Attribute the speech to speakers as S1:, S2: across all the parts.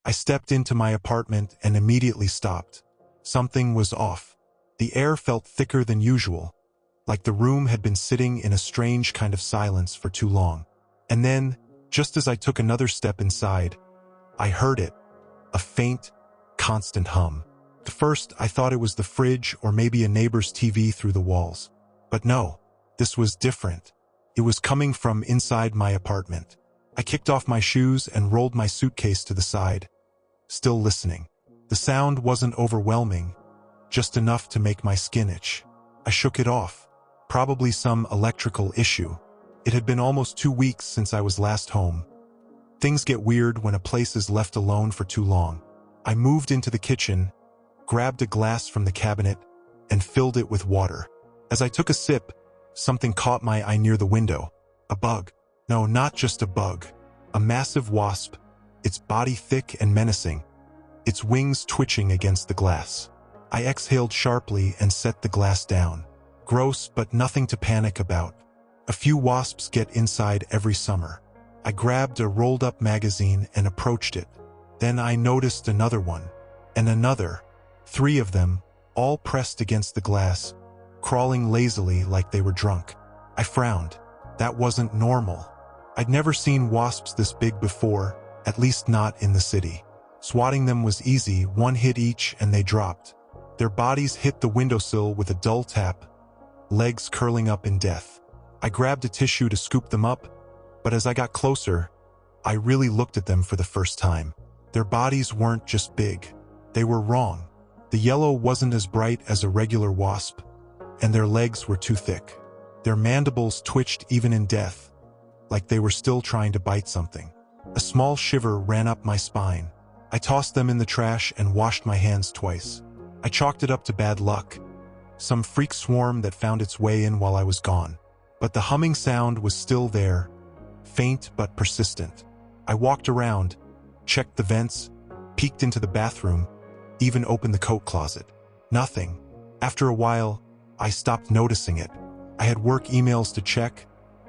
S1: I stepped into my apartment and immediately stopped. Something was off. The air felt thicker than usual, like the room had been sitting in a strange kind of silence for too long. And then, just as I took another step inside, I heard it, a faint, constant hum. At first, I thought it was the fridge or maybe a neighbor's TV through the walls. But no, this was different. It was coming from inside my apartment. I kicked off my shoes and rolled my suitcase to the side, still listening. The sound wasn't overwhelming, just enough to make my skin itch. I shook it off. Probably some electrical issue. It had been almost 2 weeks since I was last home. Things get weird when a place is left alone for too long. I moved into the kitchen, grabbed a glass from the cabinet, and filled it with water. As I took a sip, something caught my eye near the window. A bug. No, not just a bug. A massive wasp, its body thick and menacing, its wings twitching against the glass. I exhaled sharply and set the glass down. Gross, but nothing to panic about. A few wasps get inside every summer. I grabbed a rolled-up magazine and approached it. Then I noticed another one, and another. 3 of them, all pressed against the glass, crawling lazily like they were drunk. I frowned. That wasn't normal. I'd never seen wasps this big before, at least not in the city. Swatting them was easy, 1 hit each and they dropped. Their bodies hit the windowsill with a dull tap, legs curling up in death. I grabbed a tissue to scoop them up, but as I got closer, I really looked at them for the first time. Their bodies weren't just big. They were wrong. The yellow wasn't as bright as a regular wasp, and their legs were too thick. Their mandibles twitched even in death, like they were still trying to bite something. A small shiver ran up my spine. I tossed them in the trash and washed my hands twice. I chalked it up to bad luck. Some freak swarm that found its way in while I was gone. But the humming sound was still there, faint but persistent. I walked around, checked the vents, peeked into the bathroom, even opened the coat closet. Nothing. After a while, I stopped noticing it. I had work emails to check,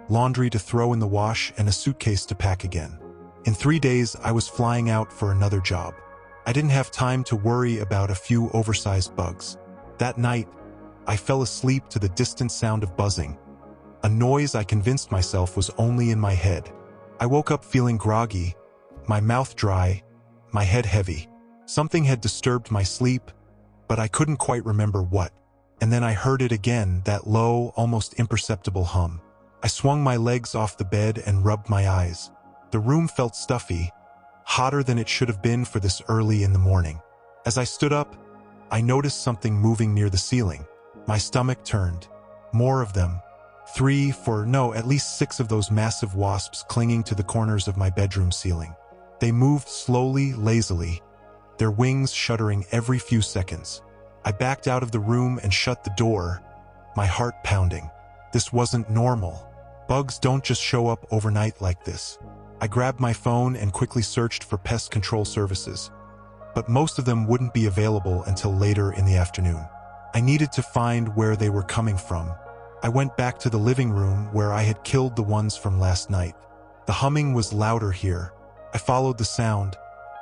S1: laundry to throw in the wash, and a suitcase to pack again. In 3 days, I was flying out for another job. I didn't have time to worry about a few oversized bugs. That night, I fell asleep to the distant sound of buzzing, a noise I convinced myself was only in my head. I woke up feeling groggy, my mouth dry, my head heavy. Something had disturbed my sleep, but I couldn't quite remember what. And then I heard it again, that low, almost imperceptible hum. I swung my legs off the bed and rubbed my eyes. The room felt stuffy, hotter than it should have been for this early in the morning. As I stood up, I noticed something moving near the ceiling. My stomach turned. More of them. 3, 4, no, at least 6 of those massive wasps clinging to the corners of my bedroom ceiling. They moved slowly, lazily, their wings shuddering every few seconds. I backed out of the room and shut the door, my heart pounding. This wasn't normal. Bugs don't just show up overnight like this. I grabbed my phone and quickly searched for pest control services, but most of them wouldn't be available until later in the afternoon. I needed to find where they were coming from. I went back to the living room where I had killed the ones from last night. The humming was louder here. I followed the sound,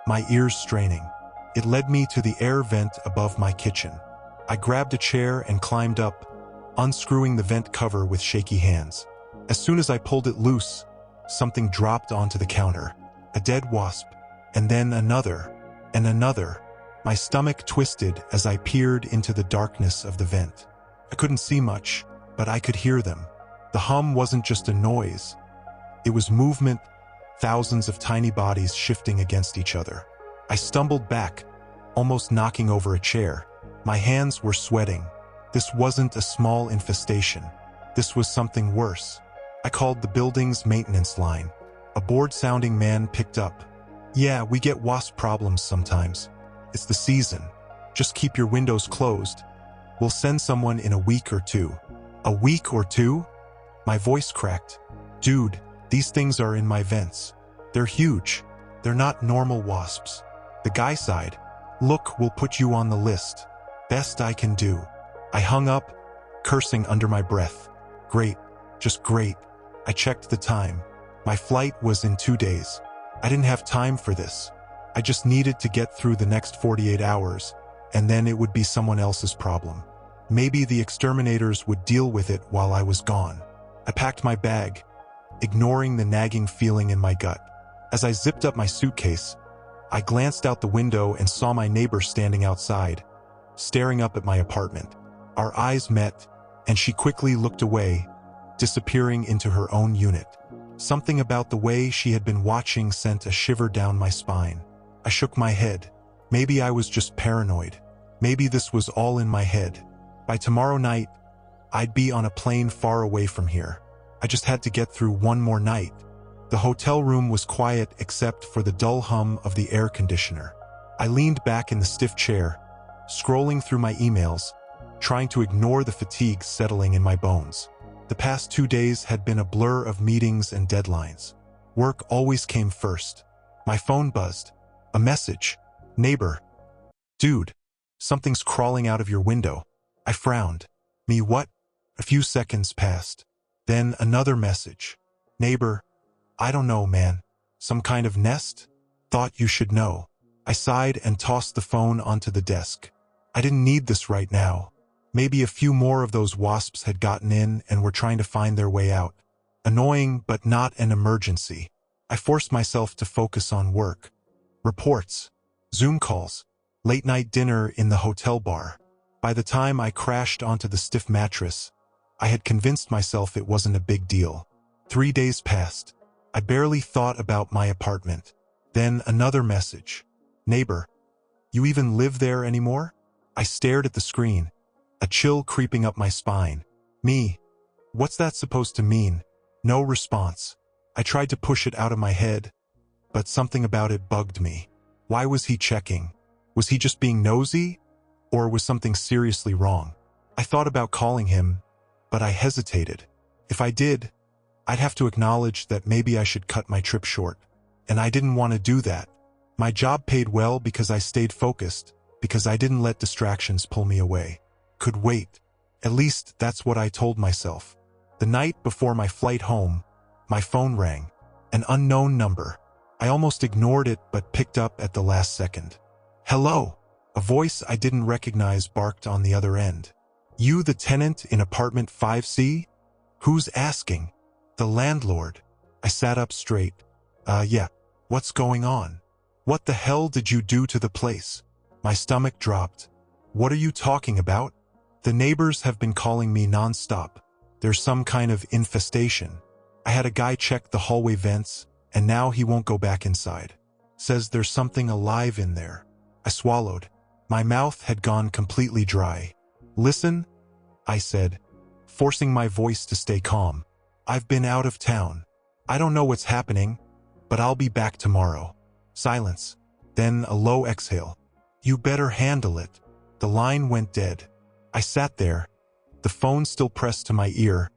S1: my ears straining. It led me to the air vent above my kitchen. I grabbed a chair and climbed up, unscrewing the vent cover with shaky hands. As soon as I pulled it loose, something dropped onto the counter. A dead wasp, and then another, and another. My stomach twisted as I peered into the darkness of the vent. I couldn't see much, but I could hear them. The hum wasn't just a noise. It was movement, thousands of tiny bodies shifting against each other. I stumbled back, almost knocking over a chair. My hands were sweating. This wasn't a small infestation. This was something worse. I called the building's maintenance line. A bored-sounding man picked up. "Yeah, we get wasp problems sometimes. It's the season. Just keep your windows closed. We'll send someone in a week or 2. A week or 2? My voice cracked. Dude, these things are in my vents. They're huge. They're not normal wasps. The guy sighed. Look, we'll put you on the list. Best I can do. I hung up, cursing under my breath. Great. Just great. I checked the time. My flight was in 2 days. I didn't have time for this. I just needed to get through the next 48 hours, and then it would be someone else's problem. Maybe the exterminators would deal with it while I was gone. I packed my bag, ignoring the nagging feeling in my gut. As I zipped up my suitcase, I glanced out the window and saw my neighbor standing outside, staring up at my apartment. Our eyes met, and she quickly looked away, disappearing into her own unit. Something about the way she had been watching sent a shiver down my spine. I shook my head. Maybe I was just paranoid. Maybe this was all in my head. By tomorrow night, I'd be on a plane far away from here. I just had to get through one more night. The hotel room was quiet except for the dull hum of the air conditioner. I leaned back in the stiff chair, scrolling through my emails, trying to ignore the fatigue settling in my bones. The past 2 days had been a blur of meetings and deadlines. Work always came first. My phone buzzed. A message. Neighbor. Dude, something's crawling out of your window. I frowned. Me what? A few seconds passed. Then another message. Neighbor. I don't know, man. Some kind of nest? Thought you should know. I sighed and tossed the phone onto the desk. I didn't need this right now. Maybe a few more of those wasps had gotten in and were trying to find their way out. Annoying, but not an emergency. I forced myself to focus on work. Reports, Zoom calls, late-night dinner in the hotel bar. By the time I crashed onto the stiff mattress, I had convinced myself it wasn't a big deal. 3 days passed. I barely thought about my apartment. Then another message. Neighbor, you even live there anymore? I stared at the screen, a chill creeping up my spine. Me, what's that supposed to mean? No response. I tried to push it out of my head, but something about it bugged me. Why was he checking? Was he just being nosy? Or was something seriously wrong? I thought about calling him, but I hesitated. If I did, I'd have to acknowledge that maybe I should cut my trip short. And I didn't want to do that. My job paid well because I stayed focused, because I didn't let distractions pull me away. Could wait. At least that's what I told myself. The night before my flight home, my phone rang. An unknown number. I almost ignored it but picked up at the last second. Hello. A voice I didn't recognize barked on the other end. You the tenant in apartment 5C? Who's asking? The landlord. I sat up straight. Yeah. What's going on? What the hell did you do to the place? My stomach dropped. What are you talking about? The neighbors have been calling me nonstop. There's some kind of infestation. I had a guy check the hallway vents, and now he won't go back inside. Says there's something alive in there. I swallowed. My mouth had gone completely dry. Listen, I said, forcing my voice to stay calm. I've been out of town. I don't know what's happening, but I'll be back tomorrow. Silence. Then a low exhale. You better handle it. The line went dead. I sat there, the phone still pressed to my ear,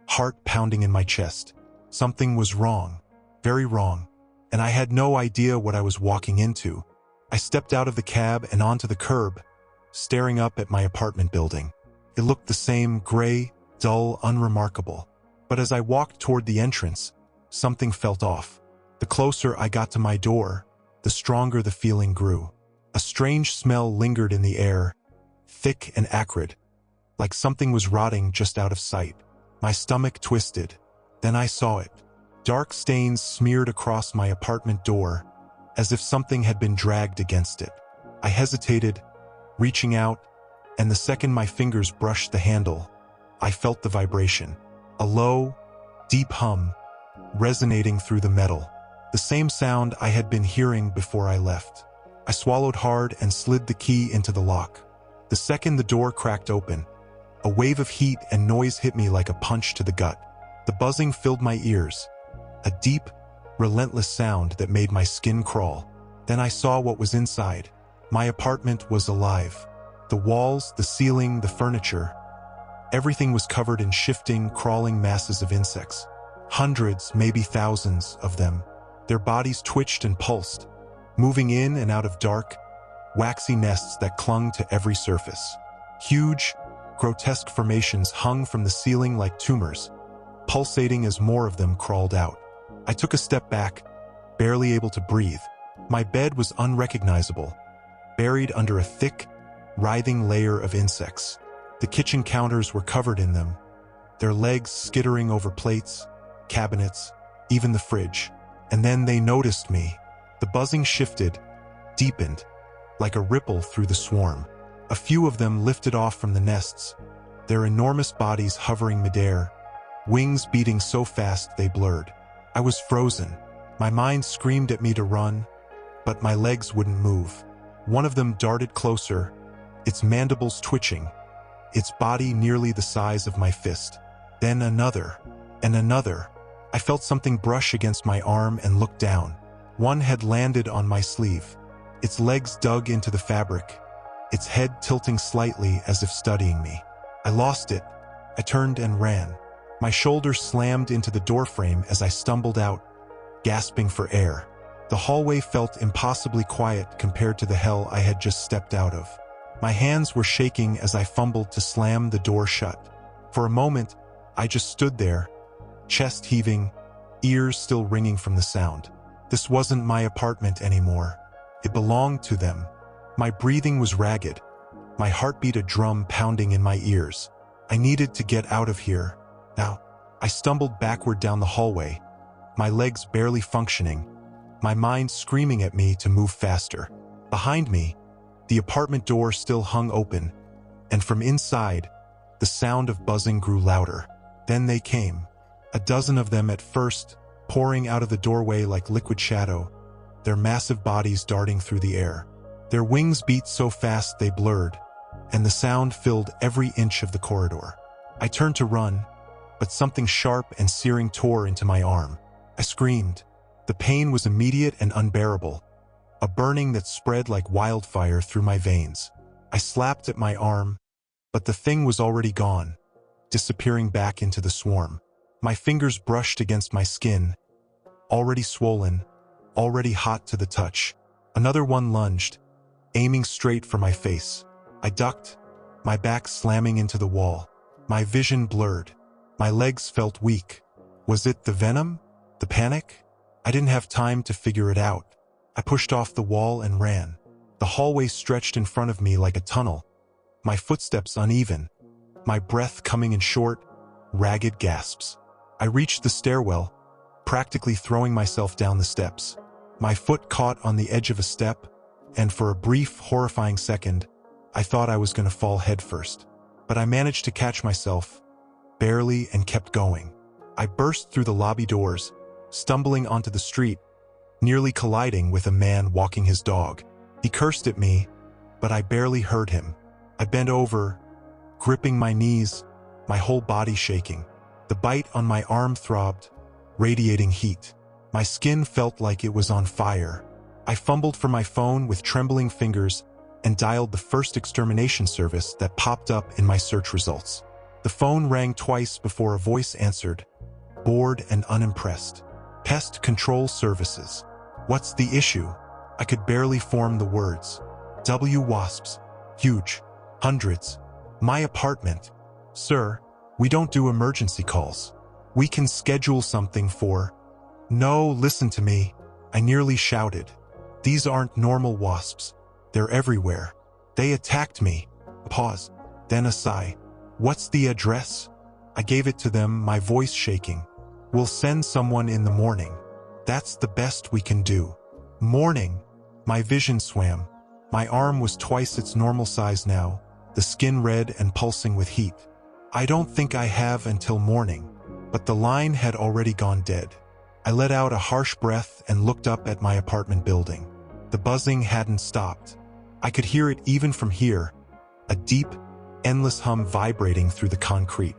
S1: heart pounding in my chest. Something was wrong, very wrong, and I had no idea what I was walking into. I stepped out of the cab and onto the curb, staring up at my apartment building. It looked the same, gray, dull, unremarkable. But as I walked toward the entrance, something felt off. The closer I got to my door, the stronger the feeling grew. A strange smell lingered in the air, thick and acrid, like something was rotting just out of sight. My stomach twisted. Then I saw it. Dark stains smeared across my apartment door, as if something had been dragged against it. I hesitated, reaching out, and the second my fingers brushed the handle, I felt the vibration. A low, deep hum, resonating through the metal. The same sound I had been hearing before I left. I swallowed hard and slid the key into the lock. The second the door cracked open, a wave of heat and noise hit me like a punch to the gut. The buzzing filled my ears, a deep, relentless sound that made my skin crawl. Then I saw what was inside. My apartment was alive. The walls, the ceiling, the furniture. Everything was covered in shifting, crawling masses of insects. Hundreds, maybe thousands of them. Their bodies twitched and pulsed, moving in and out of dark, waxy nests that clung to every surface. Huge, grotesque formations hung from the ceiling like tumors, pulsating as more of them crawled out. I took a step back, barely able to breathe. My bed was unrecognizable, buried under a thick, writhing layer of insects. The kitchen counters were covered in them, their legs skittering over plates, cabinets, even the fridge. And then they noticed me. The buzzing shifted, deepened, like a ripple through the swarm. A few of them lifted off from the nests, their enormous bodies hovering midair, wings beating so fast they blurred. I was frozen. My mind screamed at me to run, but my legs wouldn't move. One of them darted closer, its mandibles twitching, its body nearly the size of my fist. Then another, and another. I felt something brush against my arm and looked down. One had landed on my sleeve. Its legs dug into the fabric, its head tilting slightly as if studying me. I lost it. I turned and ran. My shoulder slammed into the doorframe as I stumbled out, gasping for air. The hallway felt impossibly quiet compared to the hell I had just stepped out of. My hands were shaking as I fumbled to slam the door shut. For a moment, I just stood there, chest heaving, ears still ringing from the sound. This wasn't my apartment anymore. It belonged to them. My breathing was ragged, my heartbeat a drum pounding in my ears. I needed to get out of here. Now, I stumbled backward down the hallway, my legs barely functioning, my mind screaming at me to move faster. Behind me, the apartment door still hung open, and from inside, the sound of buzzing grew louder. Then they came. A dozen of them at first, pouring out of the doorway like liquid shadow, their massive bodies darting through the air. Their wings beat so fast they blurred, and the sound filled every inch of the corridor. I turned to run, but something sharp and searing tore into my arm. I screamed. The pain was immediate and unbearable, a burning that spread like wildfire through my veins. I slapped at my arm, but the thing was already gone, disappearing back into the swarm. My fingers brushed against my skin, already swollen, already hot to the touch. Another one lunged, aiming straight for my face. I ducked, my back slamming into the wall. My vision blurred. My legs felt weak. Was it the venom? The panic? I didn't have time to figure it out. I pushed off the wall and ran. The hallway stretched in front of me like a tunnel, my footsteps uneven, my breath coming in short, ragged gasps. I reached the stairwell, practically throwing myself down the steps. My foot caught on the edge of a step, and for a brief, horrifying second, I thought I was going to fall headfirst. But I managed to catch myself, barely, and kept going. I burst through the lobby doors, stumbling onto the street, nearly colliding with a man walking his dog. He cursed at me, but I barely heard him. I bent over, gripping my knees, my whole body shaking. The bite on my arm throbbed, radiating heat. My skin felt like it was on fire. I fumbled for my phone with trembling fingers and dialed the first extermination service that popped up in my search results. The phone rang twice before a voice answered, bored and unimpressed. Pest Control Services. What's the issue? I could barely form the words. Wasps. Huge. Hundreds. My apartment. Sir, we don't do emergency calls. We can schedule something for... No, listen to me. I nearly shouted. These aren't normal wasps. They're everywhere. They attacked me. Pause. Then a sigh. What's the address? I gave it to them, my voice shaking. We'll send someone in the morning. That's the best we can do. Morning. My vision swam. My arm was twice its normal size now, the skin red and pulsing with heat. I don't think I have until morning. But the line had already gone dead. I let out a harsh breath and looked up at my apartment building. The buzzing hadn't stopped. I could hear it even from here, a deep, endless hum vibrating through the concrete.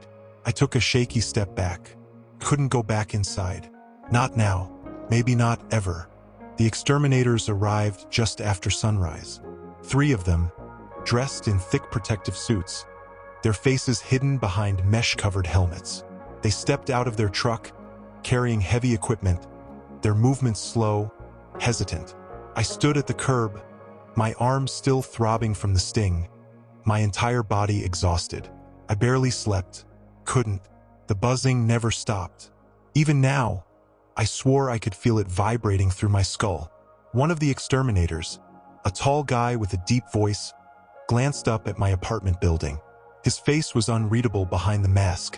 S1: I took a shaky step back. Couldn't go back inside. Not now. Maybe not ever. The exterminators arrived just after sunrise. 3 of them, dressed in thick protective suits, their faces hidden behind mesh-covered helmets. They stepped out of their truck, carrying heavy equipment, their movements slow, hesitant. I stood at the curb, my arms still throbbing from the sting, my entire body exhausted. I barely slept, couldn't. The buzzing never stopped. Even now, I swore I could feel it vibrating through my skull. One of the exterminators, a tall guy with a deep voice, glanced up at my apartment building. His face was unreadable behind the mask,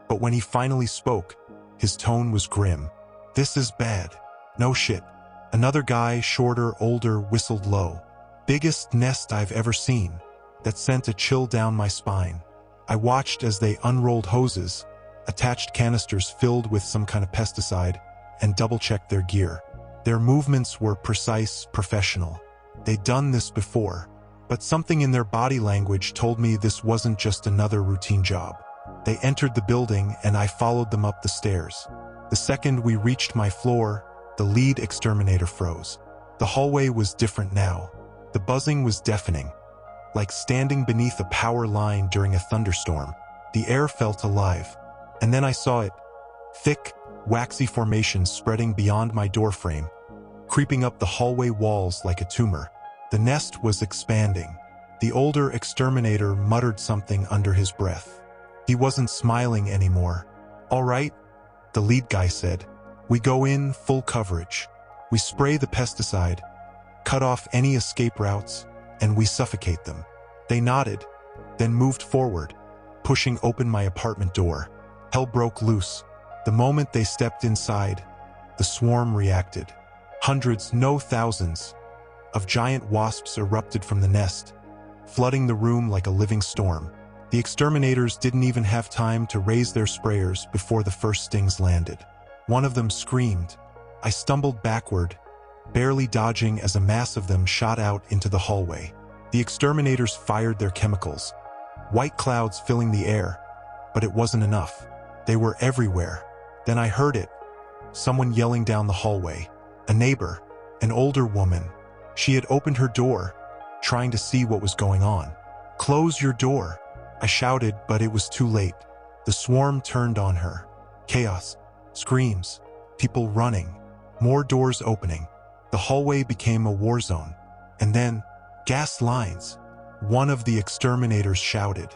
S1: but when he finally spoke, his tone was grim. "This is bad. No shit." Another guy, shorter, older, whistled low. "Biggest nest I've ever seen." That sent a chill down my spine. I watched as they unrolled hoses, attached canisters filled with some kind of pesticide, and double-checked their gear. Their movements were precise, professional. They'd done this before, but something in their body language told me this wasn't just another routine job. They entered the building, and I followed them up the stairs. The second we reached my floor, the lead exterminator froze. The hallway was different now. The buzzing was deafening, like standing beneath a power line during a thunderstorm. The air felt alive. And then I saw it. Thick, waxy formations spreading beyond my doorframe, creeping up the hallway walls like a tumor. The nest was expanding. The older exterminator muttered something under his breath. He wasn't smiling anymore. "All right," the lead guy said. "We go in full coverage. We spray the pesticide, cut off any escape routes, and we suffocate them." They nodded, then moved forward, pushing open my apartment door. Hell broke loose. The moment they stepped inside, the swarm reacted. Hundreds, no thousands, of giant wasps erupted from the nest, flooding the room like a living storm. The exterminators didn't even have time to raise their sprayers before the first stings landed. One of them screamed. I stumbled backward, barely dodging as a mass of them shot out into the hallway. The exterminators fired their chemicals, white clouds filling the air, but it wasn't enough. They were everywhere. Then I heard it. Someone yelling down the hallway. A neighbor, an older woman. She had opened her door, trying to see what was going on. "Close your door," I shouted, but it was too late. The swarm turned on her. Chaos, screams, people running, more doors opening. The hallway became a war zone. And then, gas lines. One of the exterminators shouted.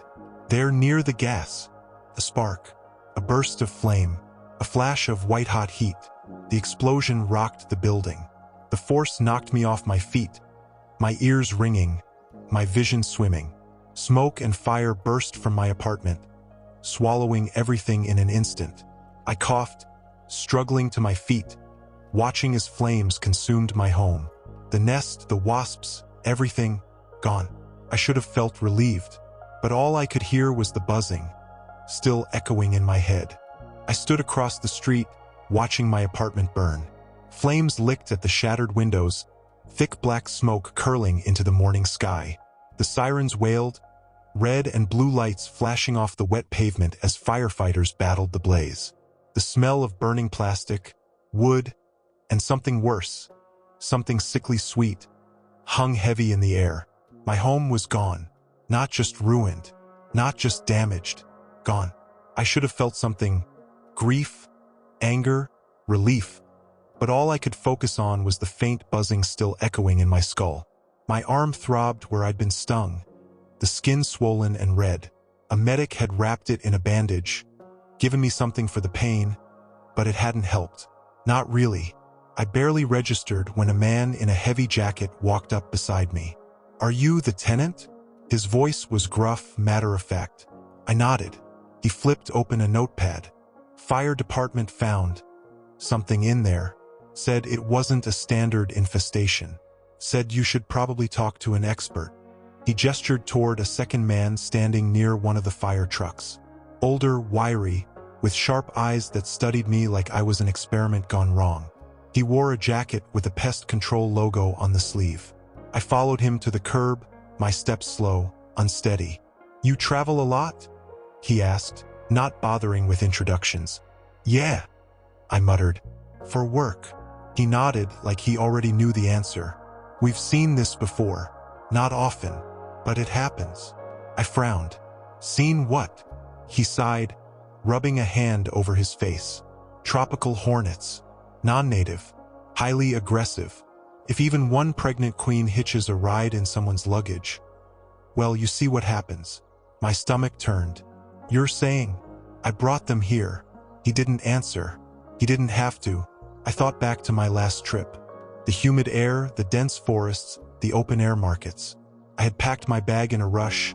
S1: "They're near the gas." A spark, a burst of flame, a flash of white-hot heat. The explosion rocked the building. The force knocked me off my feet, my ears ringing, my vision swimming. Smoke and fire burst from my apartment, swallowing everything in an instant. I coughed, struggling to my feet, watching as flames consumed my home. The nest, the wasps, everything, gone. I should have felt relieved, but all I could hear was the buzzing, still echoing in my head. I stood across the street, watching my apartment burn. Flames licked at the shattered windows, thick black smoke curling into the morning sky. The sirens wailed, red and blue lights flashing off the wet pavement as firefighters battled the blaze. The smell of burning plastic, wood, and something worse, something sickly sweet, hung heavy in the air. My home was gone, not just ruined, not just damaged, gone. I should have felt something, grief, anger, relief, but all I could focus on was the faint buzzing still echoing in my skull. My arm throbbed where I'd been stung, the skin swollen and red. A medic had wrapped it in a bandage, given me something for the pain, but it hadn't helped. Not really. I barely registered when a man in a heavy jacket walked up beside me. "Are you the tenant?" His voice was gruff, matter-of-fact. I nodded. He flipped open a notepad. "Fire department found something in there. Said it wasn't a standard infestation. Said you should probably talk to an expert." He gestured toward a second man standing near one of the fire trucks. Older, wiry, with sharp eyes that studied me like I was an experiment gone wrong. He wore a jacket with a pest control logo on the sleeve. I followed him to the curb, my steps slow, unsteady. "You travel a lot?" he asked, not bothering with introductions. "Yeah," I muttered. "For work." He nodded like he already knew the answer. "We've seen this before. Not often, but it happens." I frowned. "Seen what?" He sighed, rubbing a hand over his face. "Tropical hornets. Non-native. Highly aggressive. If even one pregnant queen hitches a ride in someone's luggage, well, you see what happens." My stomach turned. "You're saying?" "I brought them here." He didn't answer. He didn't have to. I thought back to my last trip. The humid air, the dense forests, the open-air markets. I had packed my bag in a rush,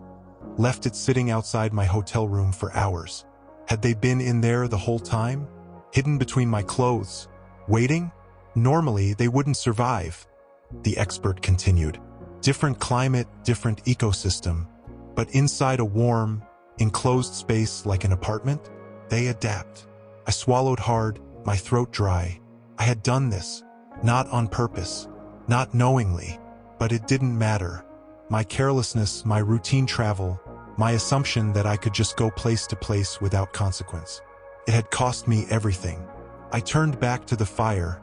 S1: left it sitting outside my hotel room for hours. Had they been in there the whole time? Hidden between my clothes? Waiting? Normally, they wouldn't survive, the expert continued. Different climate, different ecosystem. But inside a warm, enclosed space like an apartment, they adapt. I swallowed hard, my throat dry. I had done this, not on purpose, not knowingly, but it didn't matter. My carelessness, my routine travel, my assumption that I could just go place to place without consequence. It had cost me everything. I turned back to the fire,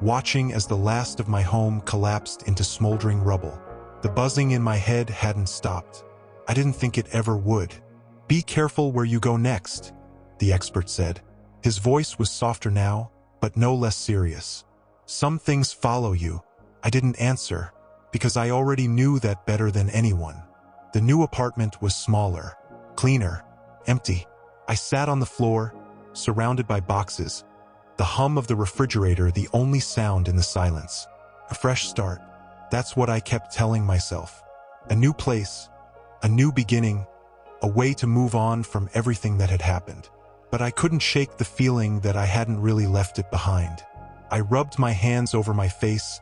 S1: watching as the last of my home collapsed into smoldering rubble. The buzzing in my head hadn't stopped. I didn't think it ever would. Be careful where you go next, the expert said. His voice was softer now, but no less serious. Some things follow you. I didn't answer, because I already knew that better than anyone. The new apartment was smaller, cleaner, empty. I sat on the floor, surrounded by boxes, the hum of the refrigerator the only sound in the silence. A fresh start. That's what I kept telling myself. A new place, a new beginning, a way to move on from everything that had happened. But I couldn't shake the feeling that I hadn't really left it behind. I rubbed my hands over my face,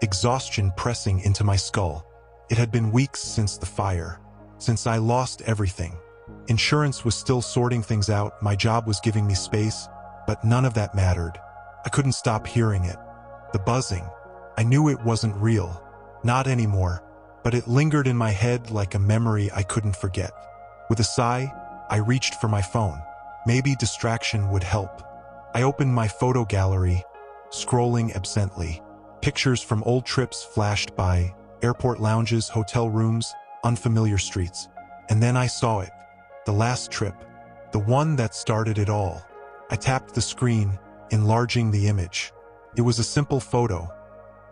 S1: exhaustion pressing into my skull. It had been weeks since the fire, since I lost everything. Insurance was still sorting things out, my job was giving me space, but none of that mattered. I couldn't stop hearing it. The buzzing. I knew it wasn't real. Not anymore, but it lingered in my head like a memory I couldn't forget. With a sigh, I reached for my phone. Maybe distraction would help. I opened my photo gallery, scrolling absently. Pictures from old trips flashed by, airport lounges, hotel rooms, unfamiliar streets. And then I saw it. The last trip. The one that started it all. I tapped the screen, enlarging the image. It was a simple photo.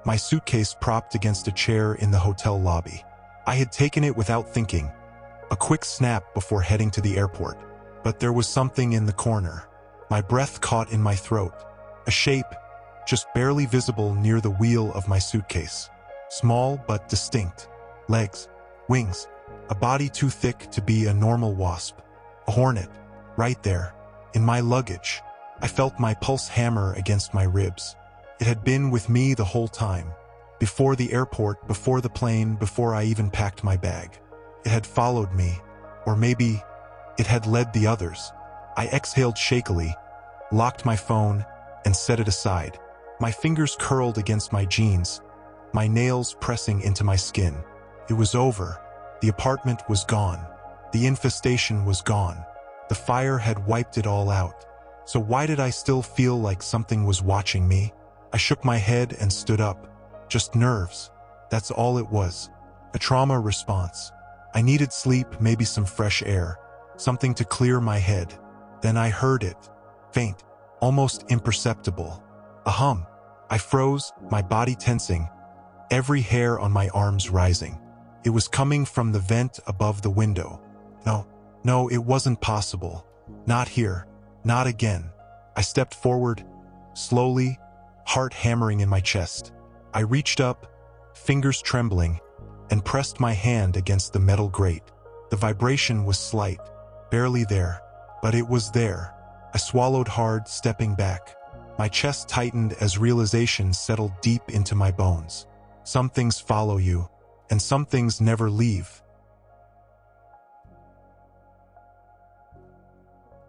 S1: My suitcase propped against a chair in the hotel lobby. I had taken it without thinking. A quick snap before heading to the airport. But there was something in the corner. My breath caught in my throat. A shape, just barely visible near the wheel of my suitcase. Small but distinct. Legs, wings, a body too thick to be a normal wasp. A hornet, right there, in my luggage. I felt my pulse hammer against my ribs. It had been with me the whole time. Before the airport, before the plane, before I even packed my bag. It had followed me, or maybe it had led the others. I exhaled shakily, locked my phone, and set it aside. My fingers curled against my jeans, my nails pressing into my skin. It was over. The apartment was gone. The infestation was gone. The fire had wiped it all out. So why did I still feel like something was watching me? I shook my head and stood up. Just nerves. That's all it was. A trauma response. I needed sleep, maybe some fresh air. Something to clear my head. Then I heard it. Faint. Almost imperceptible. A hum. I froze, my body tensing. Every hair on my arms rising. It was coming from the vent above the window. No, it wasn't possible. Not here. Not again. I stepped forward, slowly, heart hammering in my chest. I reached up, fingers trembling, and pressed my hand against the metal grate. The vibration was slight, barely there, but it was there. I swallowed hard, stepping back. My chest tightened as realization settled deep into my bones. Some things follow you, and some things never leave.